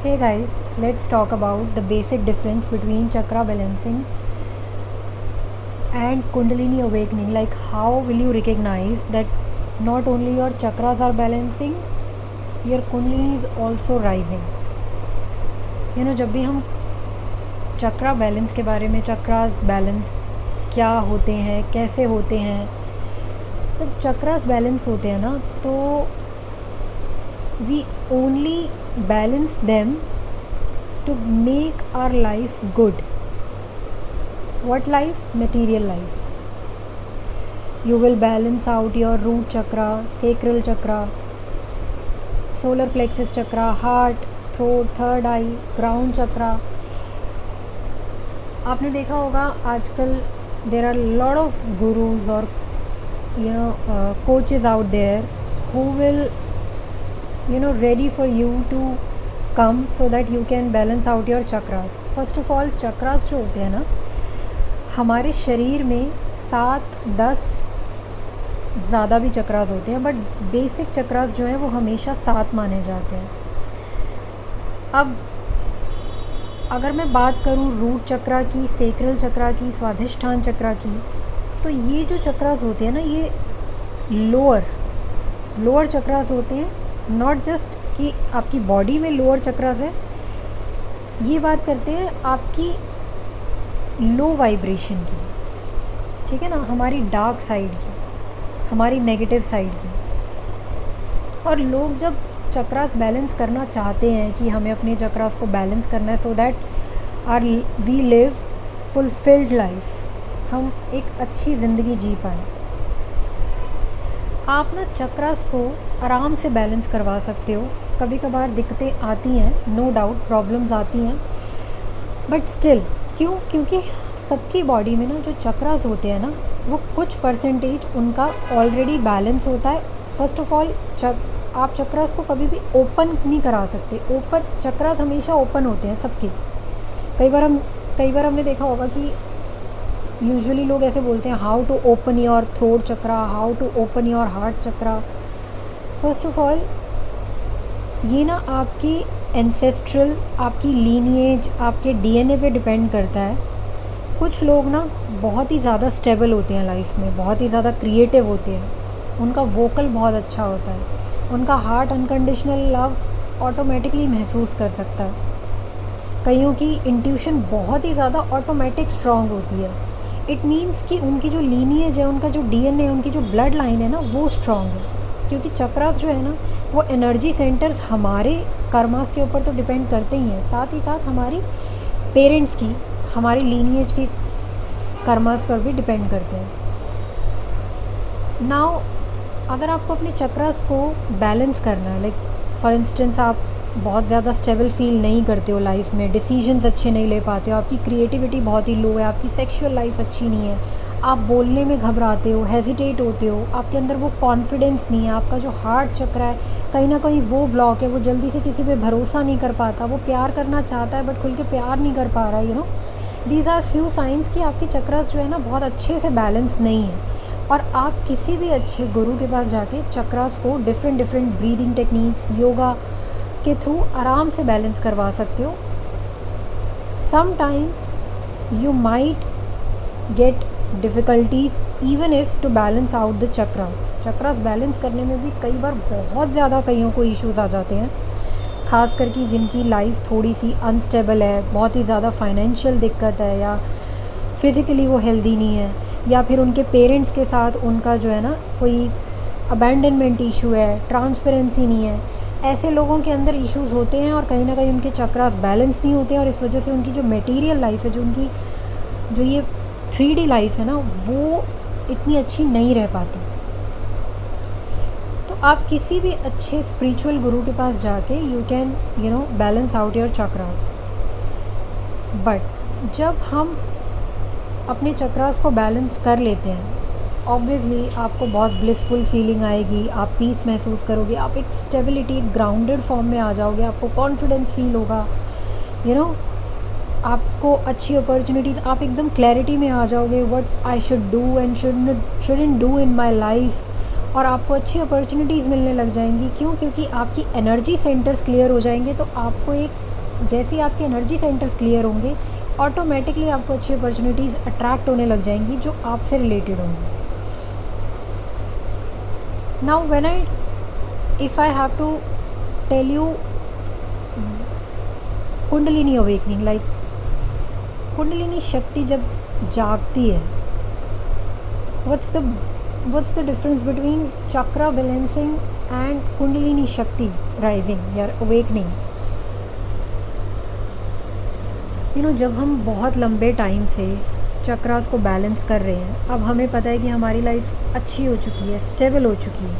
Hey guys, let's talk about the basic difference between chakra balancing and Kundalini awakening. Like, how will you recognize that not only your chakras are balancing, your Kundalini is also rising? जब भी हम चक्रा balance के बारे में, chakras balance क्या होते हैं, कैसे होते हैं, तो चक्रास बैलेंस होते हैं ना, तो we only balance them to make our life good. What life? Material life. You will balance out your root chakra, sacral chakra, solar plexus chakra, heart, throat, third eye, crown chakra. आपने देखा होगा आजकल there are a lot of gurus or coaches out there who will ready for you to come so that you can balance out your chakras. First of all, chakras जो होते हैं ना, हमारे शरीर में 7-10 ज़्यादा भी चक्रास होते हैं, बट बेसिक चक्रास जो हैं वो हमेशा 7 माने जाते हैं. अब अगर मैं बात करूँ रूट चक्रा की, सेक्रल चक्रा की, स्वाधिष्ठान चक्रा की, तो ये जो चक्रास होते हैं ना, ये लोअर चक्रास होते हैं. नॉट जस्ट कि आपकी बॉडी में लोअर चक्रास है, ये बात करते हैं आपकी लो वाइब्रेशन की, ठीक है ना, हमारी डार्क साइड की, हमारी नेगेटिव साइड की. और लोग जब चक्रास बैलेंस करना चाहते हैं कि हमें अपने चक्रास को बैलेंस करना है so that are we live fulfilled life, हम एक अच्छी ज़िंदगी जी पाएँ. आप ना चक्रास को आराम से बैलेंस करवा सकते हो. कभी कभार दिक्कतें आती हैं, नो डाउट प्रॉब्लम्स आती हैं, बट स्टिल क्योंकि सबकी बॉडी में ना जो चक्रास होते हैं ना, वो कुछ परसेंटेज उनका ऑलरेडी बैलेंस होता है. फर्स्ट ऑफ ऑल आप चक्रास को कभी भी ओपन नहीं करा सकते. चक्रास हमेशा ओपन होते हैं सबके. कई बार हमने देखा होगा कि यूजुअली लोग ऐसे बोलते हैं how to open your throat chakra, how to open your heart chakra. First of all ये ना आपकी एंसेस्ट्रल, आपकी लीनिएज, आपके डीएनए पे डिपेंड करता है. कुछ लोग ना बहुत ही ज़्यादा स्टेबल होते हैं लाइफ में, बहुत ही ज़्यादा क्रिएटिव होते हैं, उनका वोकल बहुत अच्छा होता है, उनका हार्ट अनकंडीशनल लव ऑटोमेटिकली महसूस कर सकता है. कईयों की इंट्यूशन बहुत ही ज़्यादा ऑटोमेटिक स्ट्रॉन्ग होती है. इट मीन्स कि उनकी जो लीनिएज है, उनका जो डीएनए है, उनकी जो ब्लड लाइन है ना, वो स्ट्रॉन्ग है. क्योंकि चक्रास जो है ना, वो एनर्जी सेंटर्स हमारे कर्मास के ऊपर तो डिपेंड करते ही हैं, साथ ही साथ हमारी पेरेंट्स की, हमारी लीनिएज की कर्मास पर भी डिपेंड करते हैं. नाउ अगर आपको अपने चक्रास को बैलेंस करना है, लाइक फॉर इंस्टेंस आप बहुत ज़्यादा स्टेबल फील नहीं करते हो लाइफ में, डिसीजंस अच्छे नहीं ले पाते हो, आपकी क्रिएटिविटी बहुत ही लो है, आपकी सेक्सुअल लाइफ अच्छी नहीं है, आप बोलने में घबराते हो, हेजिटेट होते हो, आपके अंदर वो कॉन्फिडेंस नहीं है, आपका जो हार्ट चक्र है कहीं ना कहीं वो ब्लॉक है, वो जल्दी से किसी पे भरोसा नहीं कर पाता, वो प्यार करना चाहता है बट खुल के प्यार नहीं कर पा रहा. दीज आर फ्यू साइंस कि आपकी चक्रास जो है ना बहुत अच्छे से बैलेंस नहीं है. और आप किसी भी अच्छे गुरु के पास जाके चक्रास को डिफरेंट ब्रीदिंग टेक्निक्स, योगा के थ्रू आराम से बैलेंस करवा सकते हो. Sometimes you might get difficulties even if two balance out the chakras balance करने में भी कई बार बहुत ज़्यादा कईयों को इश्यूज़ आ जाते हैं, ख़ास करके जिनकी लाइफ थोड़ी सी अनस्टेबल है, बहुत ही ज़्यादा फाइनेंशियल दिक्कत है, या फिज़िकली वो हेल्दी नहीं है, या फिर उनके पेरेंट्स के साथ उनका जो है ना कोई अबैंडनमेंट इशू है, ट्रांसपेरेंसी नहीं है. ऐसे लोगों के अंदर इश्यूज़ होते हैं और कहीं ना कहीं उनके चक्रास बैलेंस नहीं होते हैं, और इस वजह से उनकी जो मटेरियल लाइफ है, जो ये 3D लाइफ है ना, वो इतनी अच्छी नहीं रह पाती. तो आप किसी भी अच्छे स्पिरिचुअल गुरु के पास जाके you can balance out your chakras. But जब हम अपने चक्रास को बैलेंस कर लेते हैं, ऑब्वियसली आपको बहुत ब्लिसफुल फीलिंग आएगी, आप पीस महसूस करोगे, आप एक स्टेबिलिटी, एक ग्राउंडेड फॉर्म में आ जाओगे, आपको कॉन्फिडेंस फील होगा, आपको अच्छी अपॉर्चुनिटीज़, आप एकदम क्लैरिटी में आ जाओगे what I should do and shouldn't do in my life. और आपको अच्छी अपॉर्चुनिटीज़ मिलने लग जाएंगी। क्यों? क्योंकि आपकी एनर्जी सेंटर्स क्लियर हो जाएंगे। तो आपको एक जैसे ही आपके एनर्जी सेंटर्स क्लियर होंगे, ऑटोमेटिकली आपको अच्छी अपॉर्चुनिटीज़ अट्रैक्ट होने लग जाएंगी जो आपसे रिलेटेड होंगी। Now when if I have to tell you kundalini awakening, like kundalini shakti जब जागती है, what's the difference between chakra balancing and kundalini shakti rising या अवेकनिंग? जब हम बहुत लंबे टाइम से चक्रास को बैलेंस कर रहे हैं, अब हमें पता है कि हमारी लाइफ अच्छी हो चुकी है, स्टेबल हो चुकी है।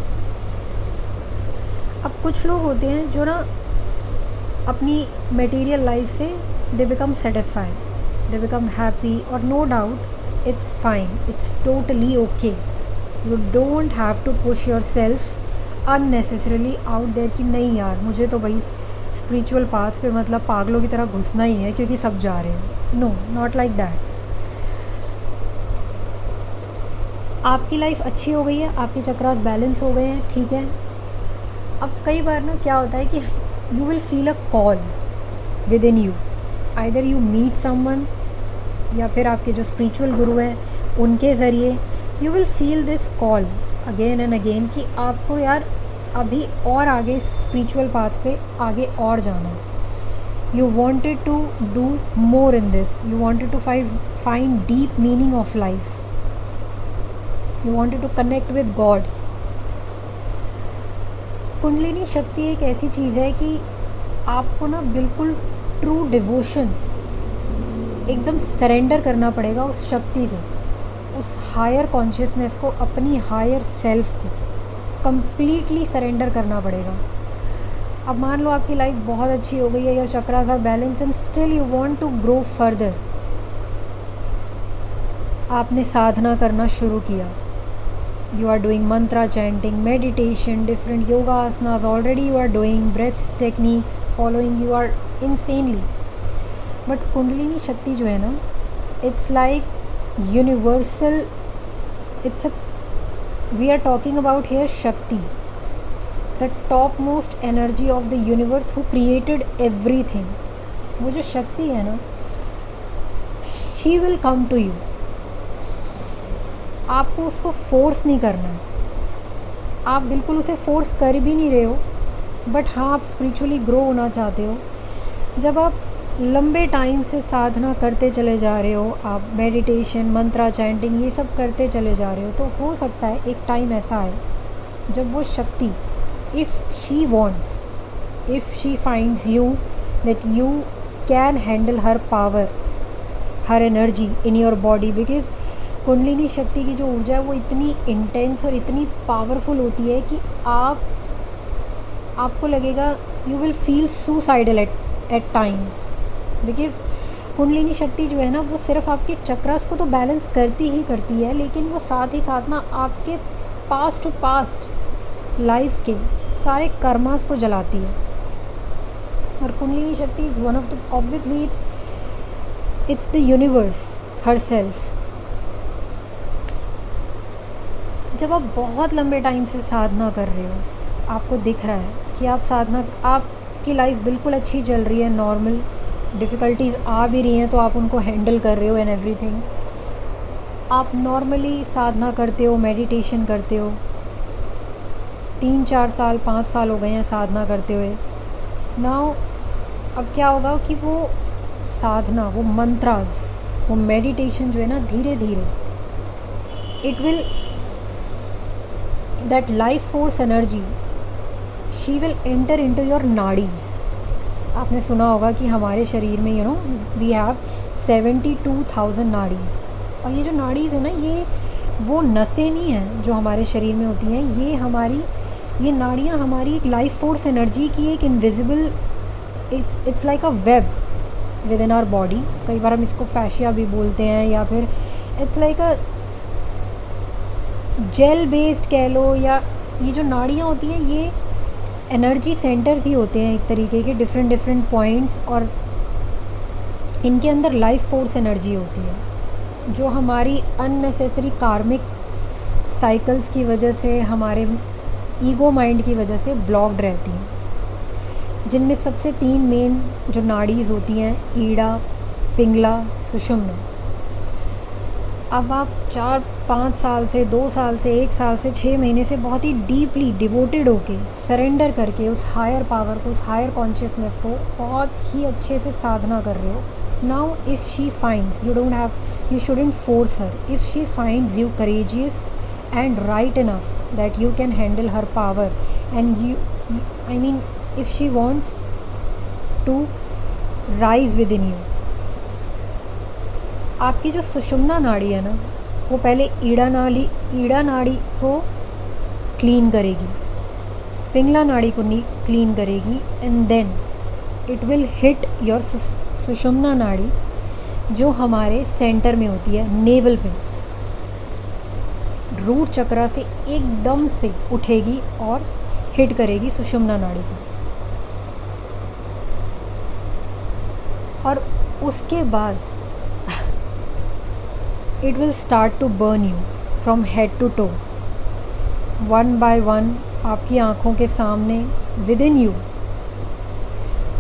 अब कुछ लोग होते हैं जो ना अपनी मटेरियल लाइफ से they become satisfied, they become happy, और no doubt it's fine, it's totally okay. You don't have to push yourself unnecessarily out there कि नहीं यार, मुझे तो भाई स्पिरिचुअल पाथ पे मतलब पागलों की तरह घुसना ही है क्योंकि सब जा रहे हैं। No, not like that. आपकी लाइफ अच्छी हो गई है, आपके चक्रास बैलेंस हो गए हैं, ठीक है। अब कई बार ना क्या होता है कि you will feel a call within you, either you meet someone या फिर आपके जो स्पिरिचुअल गुरु हैं उनके ज़रिए you will feel this call again and again कि आपको यार अभी और आगे स्पिरिचुअल पाथ पे आगे और जाना है। you wanted to do more in this, you wanted to find deep meaning of life, you wanted to connect with God। Kundalini शक्ति एक ऐसी चीज़ है कि आपको ना बिल्कुल ट्रू डिवोशन, एकदम सरेंडर करना पड़ेगा उस शक्ति को, उस हायर कॉन्शियसनेस को, अपनी हायर सेल्फ को कंप्लीटली सरेंडर करना पड़ेगा। अब मान लो आपकी लाइफ बहुत अच्छी हो गई है, your chakras are balance and still you want to grow further. आपने साधना करना शुरू किया, you are doing mantra chanting, meditation, different yoga asanas, already you are doing breath techniques, following, you are insanely, but kundalini shakti जो है ना, it's like universal, we are talking about here Shakti, the topmost energy of the universe who created everything। वो जो शक्ति है ना, she will come to you। आपको उसको फोर्स नहीं करना है, आप बिल्कुल उसे फोर्स कर भी नहीं रहे हो, बट हाँ आप स्पिरिचुअली ग्रो होना चाहते हो। जब आप लंबे टाइम से साधना करते चले जा रहे हो, आप मेडिटेशन, मंत्रा चैंटिंग ये सब करते चले जा रहे हो, तो हो सकता है एक टाइम ऐसा आए जब वो शक्ति, if she wants, if she finds you that you can handle her power, her energy in your body, because kundalini शक्ति की जो ऊर्जा है वो इतनी इंटेंस और इतनी पावरफुल होती है कि आपको लगेगा you will feel suicidal at times, because kundalini shakti जो है ना वो सिर्फ आपके चक्रास को तो बैलेंस करती ही करती है, लेकिन वो साथ ही साथ ना आपके पास्ट टू पास्ट लाइफ्स के सारे कर्मास को जलाती है। और कुंडलिनी शक्ति is one of the, obviously it's the universe herself. जब आप बहुत लंबे टाइम से साधना कर रहे हो, आपको दिख रहा है कि आपकी लाइफ बिल्कुल अच्छी चल रही है, नॉर्मल, डिफ़िकल्टीज़ आ भी रही हैं तो आप उनको हैंडल कर रहे हो एंड एवरीथिंग, आप नॉर्मली साधना करते हो, मेडिटेशन करते हो, 3-4 साल 5 साल हो गए हैं साधना करते हुए। नाउ अब क्या होगा कि वो साधना, वो मंत्रास, वो मेडिटेशन जो है ना, धीरे धीरे it will, that life force energy, she will enter into your nadis। आपने सुना होगा कि हमारे शरीर में we have 72,000 नाडीज़, और ये जो नाडीज़ है ना, ये वो नसें नहीं हैं जो हमारे शरीर में होती हैं, ये नाड़ियाँ हमारी एक लाइफ फोर्स एनर्जी की एक invisible, it's like a web within our body. कई बार हम इसको फैशिया भी बोलते हैं, या फिर it's like a gel based कह लो, या ये जो नाड़ियाँ होती हैं ये एनर्जी सेंटर्स ही होते हैं एक तरीके के, डिफरेंट पॉइंट्स, और इनके अंदर लाइफ फोर्स एनर्जी होती है जो हमारी अननेसेसरी कार्मिक साइकिल्स की वजह से, हमारे ईगो माइंड की वजह से ब्लॉक्ड रहती हैं, जिनमें सबसे 3 मेन जो नाड़ीज़ होती हैं, ईड़ा, पिंगला, सुषुम्ना। अब आप 4-5 साल से, 2 साल से, 1 साल से, 6 महीने से बहुत ही डीपली डिवोटेड होके, सरेंडर करके उस हायर पावर को, उस हायर कॉन्शियसनेस को बहुत ही अच्छे से साधना कर रहे हो। Now if she finds, you shouldn't force her. If she finds you courageous and right enough that you can handle her power, and if she wants to rise within you, आपकी जो सुषुम्ना नाड़ी है ना, वो पहले ईड़ा नाड़ी को क्लीन करेगी, पिंगला नाड़ी को क्लीन करेगी, and then it will hit your sushumna nadi, जो हमारे सेंटर में होती है, नेवल पे, रूट चक्रा से एकदम से उठेगी और हिट करेगी सुषुम्ना नाड़ी को। और उसके बाद it will start to burn you from head to toe, 1 by 1 आपकी आँखों के सामने, विद इन यू।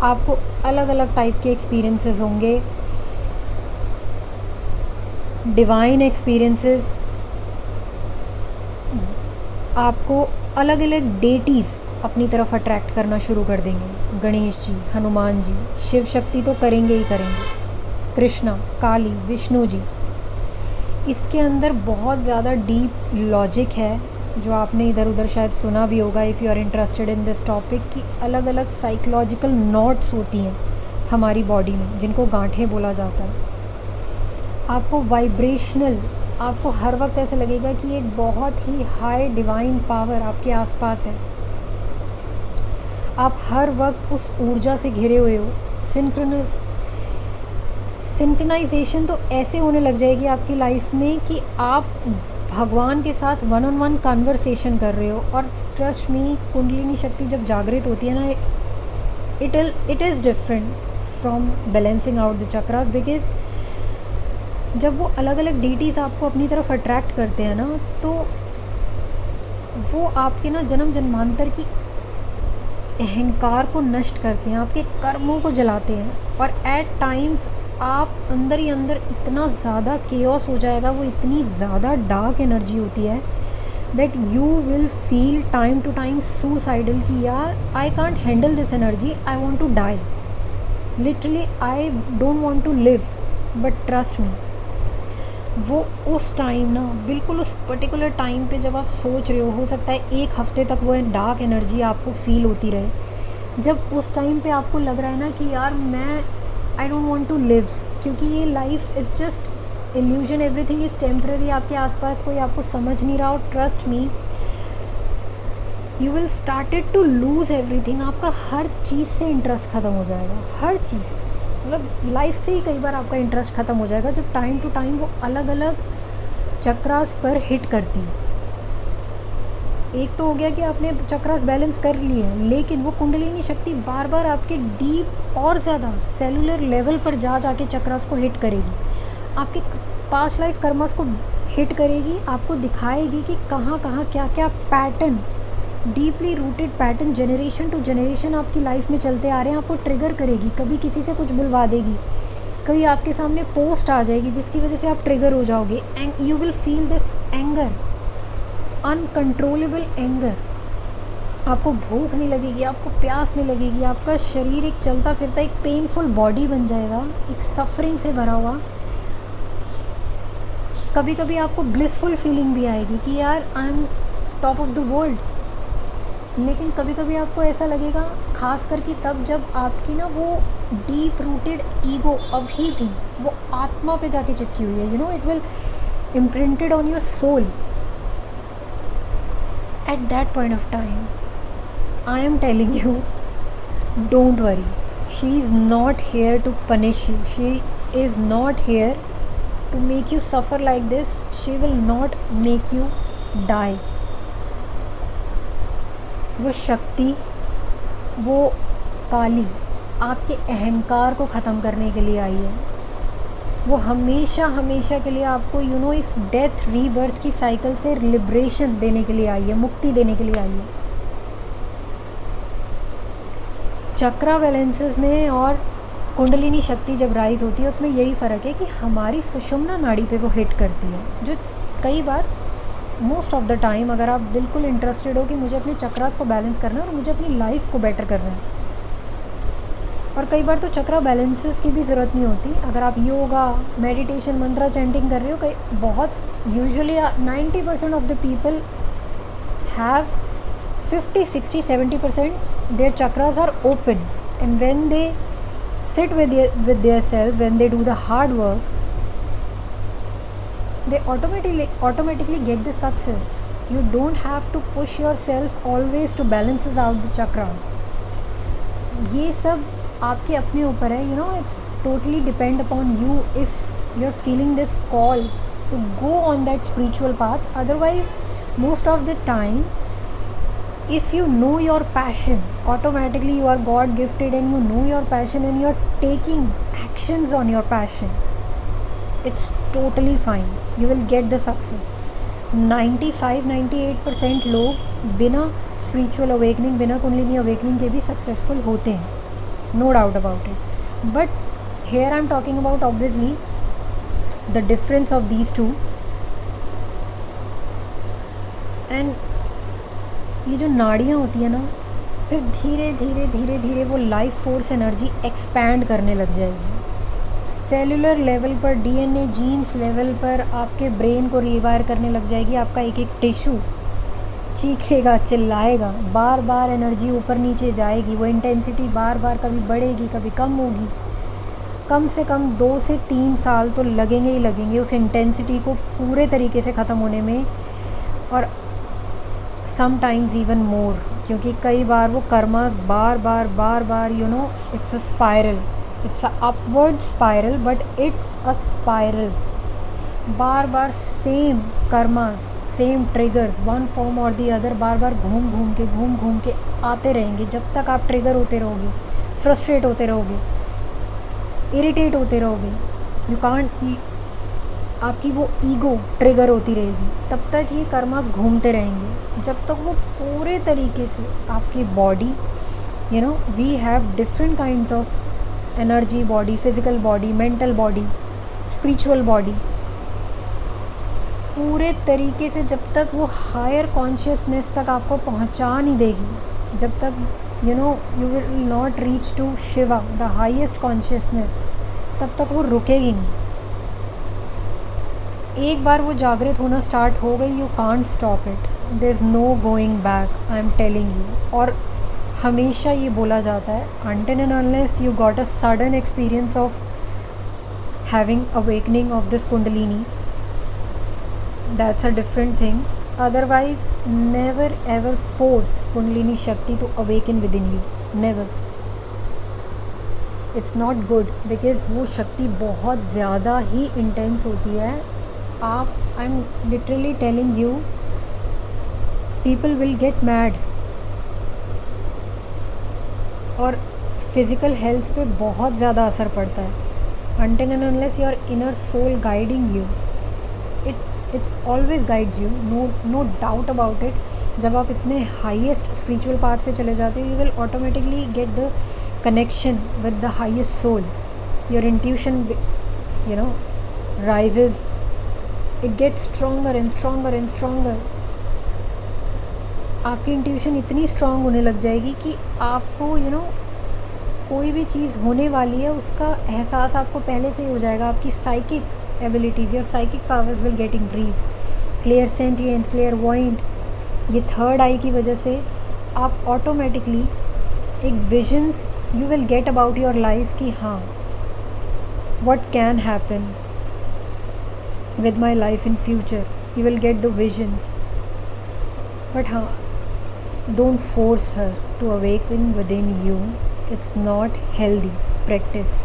आपको अलग अलग टाइप के एक्सपीरियंसेस होंगे, डिवाइन एक्सपीरियंसेस। आपको अलग अलग डेटीज़ अपनी तरफ अट्रैक्ट करना शुरू कर देंगे। गणेश जी, हनुमान जी, शिव शक्ति तो करेंगे ही करेंगे, कृष्णा, काली, विष्णु जी। इसके अंदर बहुत ज़्यादा डीप लॉजिक है, जो आपने इधर उधर शायद सुना भी होगा, if you are interested in this topic, कि अलग अलग साइकोलॉजिकल नॉट्स होती हैं हमारी बॉडी में, जिनको गांठें बोला जाता है। आपको वाइब्रेशनल, आपको हर वक्त ऐसा लगेगा कि एक बहुत ही हाई डिवाइन पावर आपके आसपास है। आप हर वक्त उस ऊर्जा से घिरे हुए हो। सिंक्रोनाइजेशन तो ऐसे होने लग जाएगी आपकी लाइफ में कि आप भगवान के साथ 1-on-1 कन्वर्सेशन कर रहे हो। और ट्रस्ट मी, कुंडलिनी शक्ति जब जागृत होती है ना, it is different from balancing out the chakras, because जब वो अलग अलग डीटीज़ आपको अपनी तरफ अट्रैक्ट करते हैं ना, तो वो आपके ना जन्म जन्मांतर की अहंकार को नष्ट करते हैं, आपके कर्मों को जलाते हैं। और एट टाइम्स आप अंदर ही अंदर इतना ज़्यादा केओस हो जाएगा, वो इतनी ज़्यादा डार्क एनर्जी होती है that you will feel time to time suicidal, कि यार I can't handle this energy, I want to die, literally I don't want to live. But trust me, वो उस टाइम ना, बिल्कुल उस पर्टिकुलर टाइम पे जब आप सोच रहे हो सकता है 1 हफ्ते तक वो डार्क एनर्जी आपको फील होती रहे। जब उस टाइम पे आपको लग रहा है ना कि यार I don't want to live, क्योंकि ये life is just illusion, everything is temporary, आपके आसपास कोई आपको समझ नहीं रहा हो, trust me, you will started to lose everything. आपका हर चीज़ से इंटरेस्ट ख़त्म हो जाएगा, हर चीज़, मतलब लाइफ से ही कई बार आपका इंटरेस्ट ख़त्म हो जाएगा, जब टाइम टू टाइम वो अलग अलग चक्रास पर हिट करती है। एक तो हो गया कि आपने चक्रास बैलेंस कर लिए हैं, लेकिन वो कुंडलिनी शक्ति बार बार आपके डीप और ज़्यादा सेलुलर लेवल पर जाके चक्रास को हिट करेगी, आपके पास्ट लाइफ कर्मस को हिट करेगी, आपको दिखाएगी कि कहाँ कहाँ क्या क्या pattern, deeply rooted pattern generation to generation आपकी लाइफ में चलते आ रहे हैं, आपको ट्रिगर करेगी। कभी किसी से कुछ बुलवा देगी, कभी आपके सामने पोस्ट आ जाएगी जिसकी वजह से आप ट्रिगर हो जाओगे, and you will feel this anger, uncontrollable anger. आपको भूख नहीं लगेगी, आपको प्यास नहीं लगेगी, आपका शरीर एक चलता फिरता एक पेनफुल बॉडी बन जाएगा, एक सफरिंग से भरा हुआ। कभी कभी आपको ब्लिसफुल फीलिंग भी आएगी कि यार I am top of the world. लेकिन कभी कभी आपको ऐसा लगेगा, खास करके तब जब आपकी ना वो डीप रूटेड ईगो अभी भी वो आत्मा पे जाके चिपकी हुई है, you know, it will imprinted on your soul. At that point of time, I am telling you, don't worry. She is not here to punish you. She is not here to make you suffer like this. She will not make you die. वो शक्ति, वो काली आपके अहंकार को ख़त्म करने के लिए आई है। वो हमेशा हमेशा के लिए आपको इस डेथ रीबर्थ की साइकिल से लिबरेशन देने के लिए आई है, मुक्ति देने के लिए आई है। चक्रा बैलेंसेस में और कुंडलिनी शक्ति जब राइज होती है उसमें यही फ़र्क है कि हमारी सुषुम्ना नाड़ी पे वो हिट करती है, जो कई बार मोस्ट ऑफ द टाइम अगर आप बिल्कुल इंटरेस्टेड हो कि मुझे अपने चक्रास को बैलेंस करना है और मुझे अपनी लाइफ को बेटर करना है, और कई बार तो चक्रा बैलेंसेस की भी ज़रूरत नहीं होती। अगर आप योगा, मेडिटेशन, मंत्रा चैंटिंग कर रहे हो, कई बहुत usually 90% of the people have 50, 60, 70% their chakras are open, and when they sit with their self, when they do the hard work, they automatically get the success. You don't have to push yourself always to balances out the chakras. ये सब आपके अपने ऊपर है, it's totally depend upon you if you're feeling this call to go on that spiritual path. Otherwise, most of the time, if you know your passion, automatically you are God gifted and you know your passion and you are taking actions on your passion, it's totally fine. You will get the success. 95-98% लोग बिना spiritual awakening, बिना kundalini awakening के भी successful होते हैं, no doubt about it. But here I am talking about obviously the difference of these two. And ये जो नाड़ियाँ होती है ना, फिर धीरे धीरे धीरे धीरे वो लाइफ फोर्स एनर्जी एक्सपैंड करने लग जाएगी। सेलुलर लेवल पर, डीएनए जीन्स लेवल पर आपके ब्रेन को रिवायर करने लग जाएगी। आपका एक एक टिश्यू चीखेगा, चिल्लाएगा, बार बार एनर्जी ऊपर नीचे जाएगी। वो इंटेंसिटी बार बार कभी बढ़ेगी, कभी कम होगी। कम से कम 2 से 3 साल तो लगेंगे ही लगेंगे उस इंटेंसिटी को पूरे तरीके से ख़त्म होने में, और समटाइम्स इवन मोर, क्योंकि कई बार वो karmas bar bar it's a spiral, it's a upward spiral, but it's a spiral. Bar bar same karmas, same triggers, one form और दी अदर, बार बार घूम घूम के आते रहेंगे जब तक आप ट्रिगर होते रहोगे, फ्रस्ट्रेट होते रहोगे, इरिटेट होते रहोगे। यू कांट, आपकी वो ईगो ट्रिगर होती रहेगी, तब तक ये कर्मास घूमते रहेंगे जब तक वो पूरे तरीके से आपकी body, we have different kinds of energy body, physical body, mental body, spiritual body, पूरे तरीके से जब तक वो हायर कॉन्शियसनेस तक आपको पहुंचा नहीं देगी, जब तक you will not reach to Shiva, the highest consciousness, तब तक वो रुकेगी नहीं। एक बार वो जागृत होना स्टार्ट हो गई, you can't stop it, there is no going back, I am telling you. और हमेशा ये बोला जाता है, until and unless you got a sudden experience of having awakening of this kundalini, that's a different thing. Otherwise never ever force kundalini shakti to awaken with in you, never. It's not good, because वो शक्ति बहुत ज़्यादा ही intense होती है। आप, I am literally telling you, people will get mad, और physical health पे बहुत ज़्यादा असर पड़ता है। Until and unless your inner soul guiding you, it's always guides you, no doubt about it. जब आप इतने हाईएस्ट स्पिरिचुअल पाथ पे चले जाते हो, you will automatically get the connection with the highest soul. Your intuition rises, it gets stronger and stronger and stronger. आपकी intuition इतनी strong होने लग जाएगी कि आपको कोई भी चीज़ होने वाली है उसका एहसास आपको पहले से ही हो जाएगा। आपकी psychic abilities, your psychic powers will get increase. Clairsentient, clairvoyant, ये थर्ड आई की वजह से आप ऑटोमेटिकली एक visions you will get about your life कि हाँ, what can happen with my life in future. You will get the visions, but हाँ, don't force her to awaken within you. It's not healthy practice.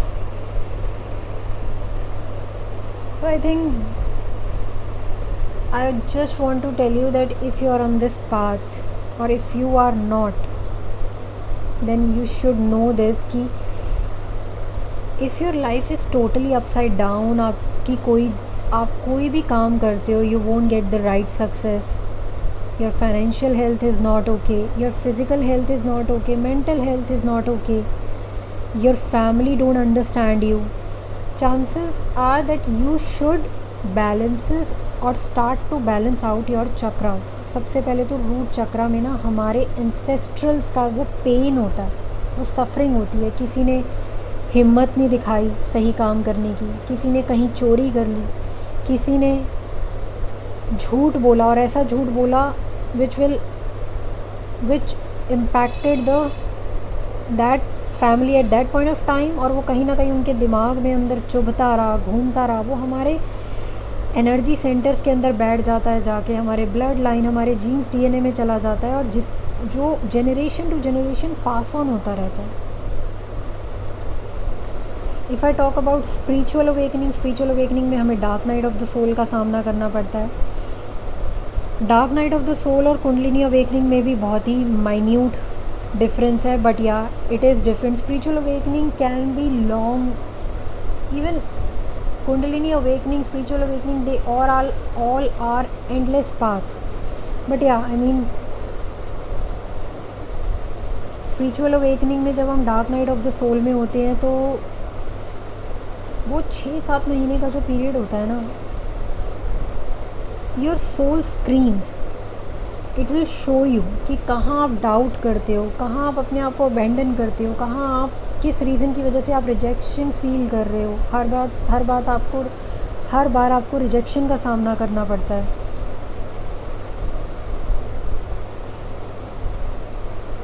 So I think I just want to tell you that if you are on this path, or if you are not, then you should know this कि if your life is totally upside down, आप कोई भी काम करते हो, you won't get the right success, your financial health is not okay, your physical health is not okay, mental health is not okay, your family don't understand you, chances are that you should balances और start to balance out your chakras. सबसे पहले तो root चक्रा में ना हमारे एंसेस्ट्रल्स का वो pen होता है, वो सफरिंग होती है. किसी ने हिम्मत नहीं दिखाई सही काम करने की, किसी ने कहीं चोरी कर ली, किसी ने झूठ बोला और ऐसा झूठ बोला which impacted that family at that point of time, और वो कहीं ना कहीं उनके दिमाग में अंदर चुभता रहा, घूमता रहा, वो हमारे एनर्जी सेंटर्स के अंदर बैठ जाता है, जाके हमारे ब्लड लाइन, हमारे जीन्स, डीएनए में चला जाता है, और जो generation to generation pass on होता रहता है. If I talk about spiritual awakening में हमें dark night of the soul का सामना करना पड़ता है. Dark night of the soul और कुंडलिनी अवेकनिंग में भी बहुत ही माइन्यूट डिफरेंस है, but yeah it is different. Spiritual awakening can be long, even kundalini awakening, spiritual awakening, they all are endless paths. But yeah, I mean, spiritual awakening में जब हम dark night of the soul में होते हैं तो वो 6-7 महीने का जो पीरियड होता है ना, your soul screams, it will show you कि कहाँ आप डाउट करते हो, कहाँ आप अपने आप को अबैंडन करते हो, कहाँ आप किस रीज़न की वजह से आप रिजेक्शन फील कर रहे हो. हर बार आपको रिजेक्शन का सामना करना पड़ता है.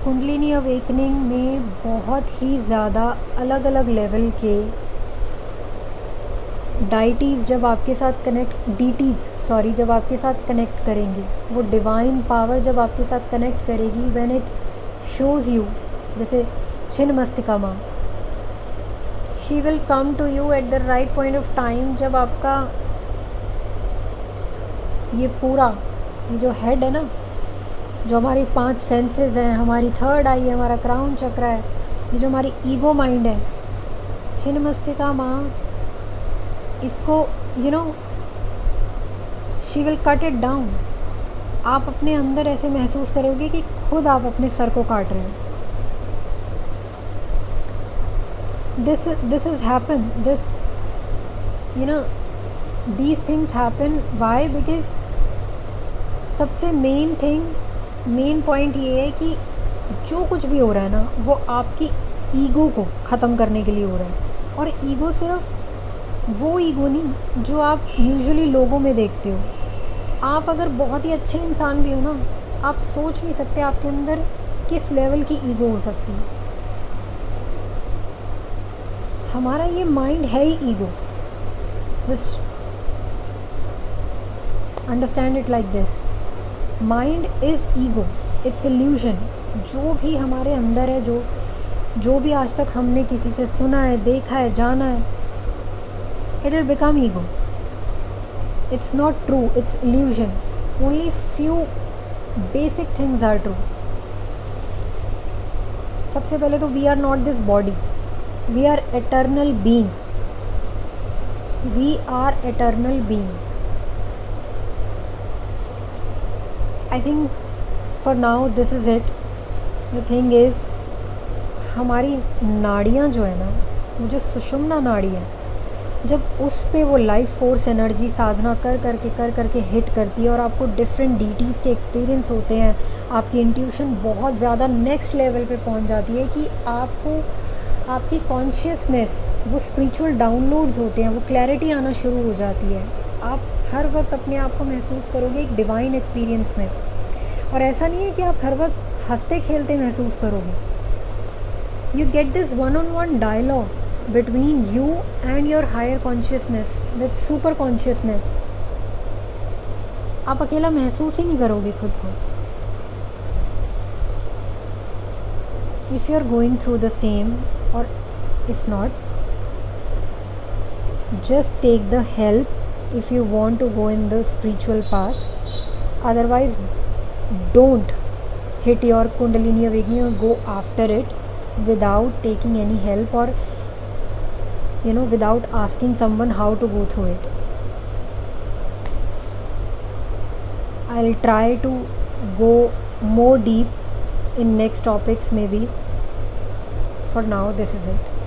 कुंडलिनी अवेकनिंग में बहुत ही ज़्यादा अलग अलग लेवल के डाइटीज़ जब आपके साथ जब आपके साथ कनेक्ट करेंगे, वो डिवाइन पावर जब आपके साथ कनेक्ट करेगी, व्हेन इट शोज़ यू, जैसे छिन्नमस्तिका माँ, she will come to you at the right point of time. जब आपका ये जो हेड है ना, जो हमारी 5 सेंसेस हैं, हमारी 3rd आई है, हमारा क्राउन चक्र है, ये जो हमारी ईगो माइंड है, छिन्नमस्तिका माँ इसको she will cut it down. आप अपने अंदर ऐसे महसूस करोगे कि खुद आप अपने सर को काट रहे हो. this has happened, these things happen. Why? Because सबसे मेन पॉइंट ये है कि जो कुछ भी हो रहा है ना, वो आपकी ईगो को ख़त्म करने के लिए हो रहा है. और ईगो सिर्फ वो ईगो नहीं जो आप यूजुअली लोगों में देखते हो. आप अगर बहुत ही अच्छे इंसान भी हो ना, आप सोच नहीं सकते आपके अंदर किस लेवल की ईगो हो सकती है. हमारा ये माइंड है ही ego. Just understand it like this. Mind is ego, it's illusion. जो भी हमारे अंदर है, जो भी आज तक हमने किसी से सुना है, देखा है, जाना है, it will become ego. It's not true, it's illusion. Only few basic things are true. सबसे पहले तो we are not this body, we are eternal being. I think for now this is it. The thing is, हमारी नाड़ियाँ जो है ना, वो जो सुषुम्ना नाड़ी है, जब उस पे वो लाइफ फोर्स एनर्जी साधना कर करके हिट करती है और आपको डिफरेंट डीटीज़ के एक्सपीरियंस होते हैं, आपकी इंट्यूशन बहुत ज़्यादा नेक्स्ट लेवल पे पहुंच जाती है कि आपको आपकी कॉन्शियसनेस, वो स्पिरिचुअल डाउनलोड्स होते हैं, वो क्लैरिटी आना शुरू हो जाती है. आप हर वक्त अपने आप को महसूस करोगे एक डिवाइन एक्सपीरियंस में. और ऐसा नहीं है कि आप हर वक्त हंसते खेलते महसूस करोगे. You get this one-on-one dialogue between you and your higher consciousness, that super consciousness. आप अकेला महसूस ही नहीं करोगे खुद को. If you are going through the same, or if not, just take the help if you want to go in the spiritual path. Otherwise, don't hit your Kundalini awakening or go after it without taking any help, or without asking someone how to go through it. I'll try to go more deep in next topics maybe. For now, this is it.